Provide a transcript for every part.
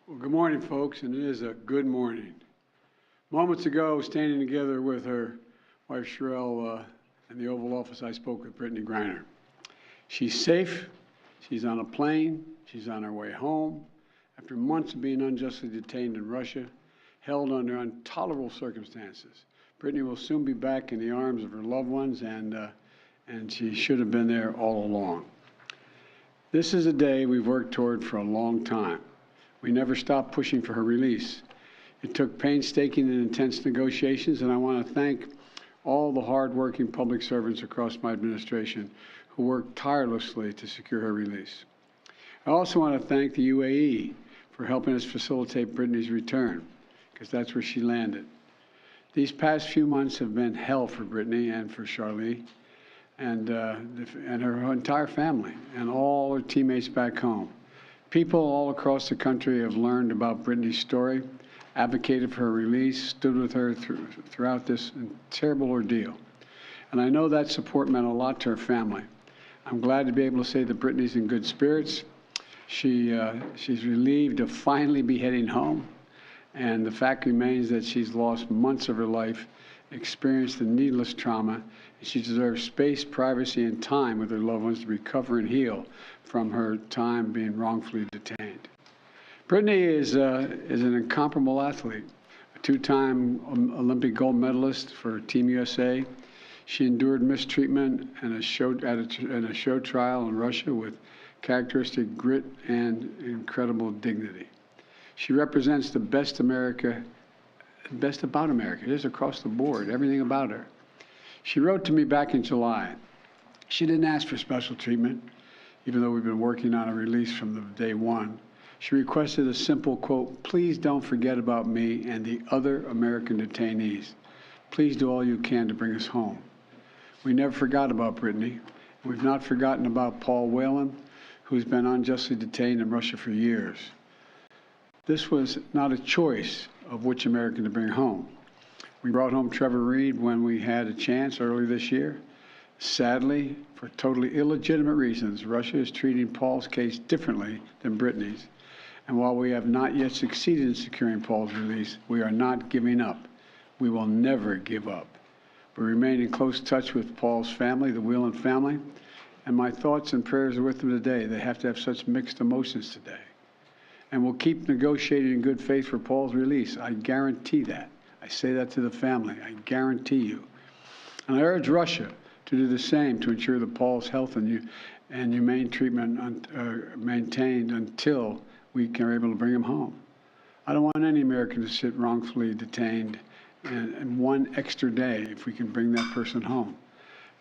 Well, good morning, folks, and it is a good morning. Moments ago, standing together with her wife Cherelle in the Oval Office, I spoke with Brittney Griner. She's safe. She's on a plane. She's on her way home after months of being unjustly detained in Russia, held under intolerable circumstances. Brittney will soon be back in the arms of her loved ones, and she should have been there all along. This is a day we've worked toward for a long time. We never stopped pushing for her release. It took painstaking and intense negotiations, and I want to thank all the hardworking public servants across my administration who worked tirelessly to secure her release. I also want to thank the UAE for helping us facilitate Brittney's return, because that's where she landed. These past few months have been hell for Brittney and for Charlie and her entire family and all her teammates back home. People all across the country have learned about Brittney's story, advocated for her release, stood with her throughout this terrible ordeal. And I know that support meant a lot to her family. I'm glad to be able to say that Brittney's in good spirits. She's relieved to finally be heading home. And the fact remains that she's lost months of her life, experienced the needless trauma, and she deserves space, privacy, and time with her loved ones to recover and heal from her time being wrongfully detained. Brittney is an incomparable athlete, a two-time Olympic gold medalist for Team USA. She endured mistreatment in a show trial in Russia with characteristic grit and incredible dignity. She represents the best about America. It is across the board, everything about her. She wrote to me back in July. She didn't ask for special treatment, even though we've been working on a release from the day one. She requested a simple quote, "Please don't forget about me and the other American detainees. Please do all you can to bring us home." We never forgot about Brittney. We've not forgotten about Paul Whelan, who's been unjustly detained in Russia for years. This was not a choice of which American to bring home. We brought home Trevor Reed when we had a chance early this year. Sadly, for totally illegitimate reasons, Russia is treating Paul's case differently than Brittney's. And while we have not yet succeeded in securing Paul's release, we are not giving up. We will never give up. We remain in close touch with Paul's family, the Whelan family, and my thoughts and prayers are with them today. They have to have such mixed emotions today. And we'll keep negotiating in good faith for Paul's release. I guarantee that. I say that to the family. I guarantee you. And I urge Russia to do the same to ensure that Paul's health and humane treatment are maintained until we are able to bring him home. I don't want any American to sit wrongfully detained and one extra day if we can bring that person home.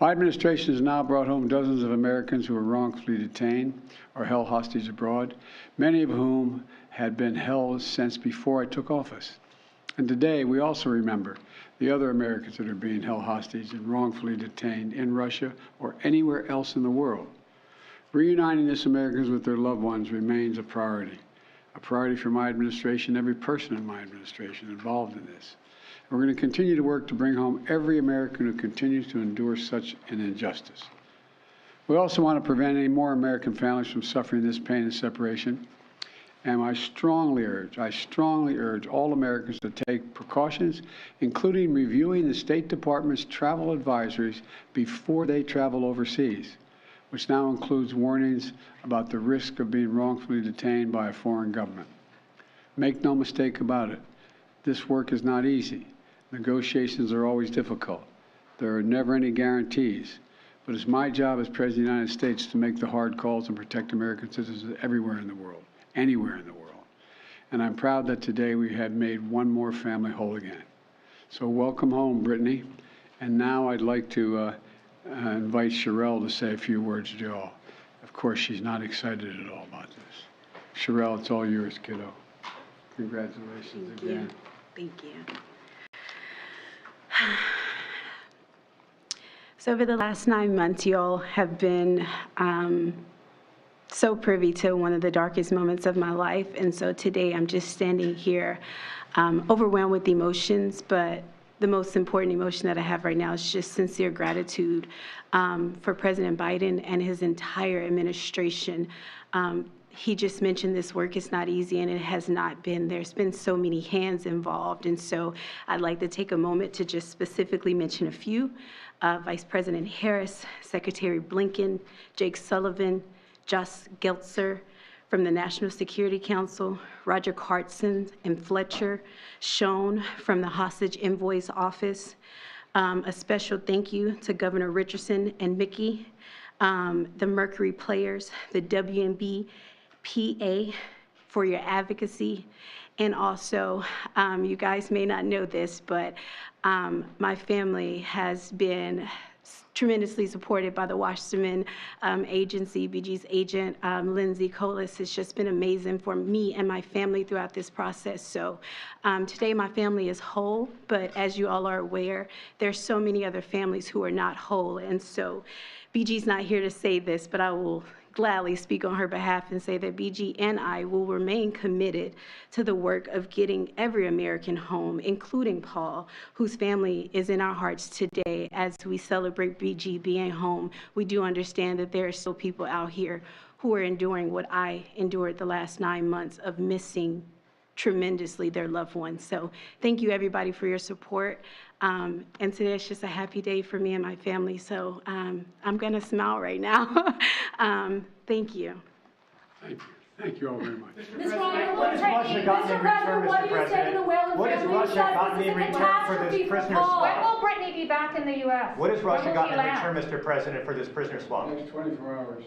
My administration has now brought home dozens of Americans who were wrongfully detained or held hostage abroad, many of whom had been held since before I took office. And today, we also remember the other Americans that are being held hostage and wrongfully detained in Russia or anywhere else in the world. Reuniting these Americans with their loved ones remains a priority for my administration, every person in my administration involved in this. We're going to continue to work to bring home every American who continues to endure such an injustice. We also want to prevent any more American families from suffering this pain and separation. And I strongly urge all Americans to take precautions, including reviewing the State Department's travel advisories before they travel overseas, which now includes warnings about the risk of being wrongfully detained by a foreign government. Make no mistake about it, this work is not easy. Negotiations are always difficult. There are never any guarantees. But it's my job as President of the United States to make the hard calls and protect American citizens everywhere in the world, anywhere in the world. And I'm proud that today we have made one more family whole again. So welcome home, Brittney. And now I'd like to invite Cherelle to say a few words to you all. Of course, she's not excited at all about this. Cherelle, it's all yours, kiddo. Congratulations again. Thank you. So over the last 9 months, you all have been so privy to one of the darkest moments of my life. And so today I'm just standing here overwhelmed with emotions, but the most important emotion that I have right now is just sincere gratitude for President Biden and his entire administration he just mentioned this work is not easy, and it has not been. There's been so many hands involved, and so I'd like to take a moment to just specifically mention a few. Vice President Harris, Secretary Blinken, Jake Sullivan, Josh Geltzer from the National Security Council, Roger Cartson and Fletcher, Schoen from the Hostage Envoy's Office. A special thank you to Governor Richardson and Mickey, the Mercury Players, the WNB PA for your advocacy. And also, you guys may not know this, but my family has been tremendously supported by the Wasserman Agency. BG's agent, Lindsay Colas, has just been amazing for me and my family throughout this process. So today my family is whole, but as you all are aware, there's so many other families who are not whole. And so BG's not here to say this, but I will gladly speak on her behalf and say that BG and I will remain committed to the work of getting every American home, including Paul, whose family is in our hearts today. As we celebrate BG being home, we do understand that there are still people out here who are enduring what I endured the last 9 months of missing tremendously their loved ones. So thank you everybody for your support. And today it's just a happy day for me and my family. So I'm gonna smile right now. Thank you. Thank you. Thank you all very much. Ms. Griner, what has Russia gotten in return, Mr. President? What has Russia gotten in return for this prisoner When swap? will Brittney be back in the U.S.? What has Russia When will gotten she in land? return, Mr. President, for this prisoner swap? Next 24 hours.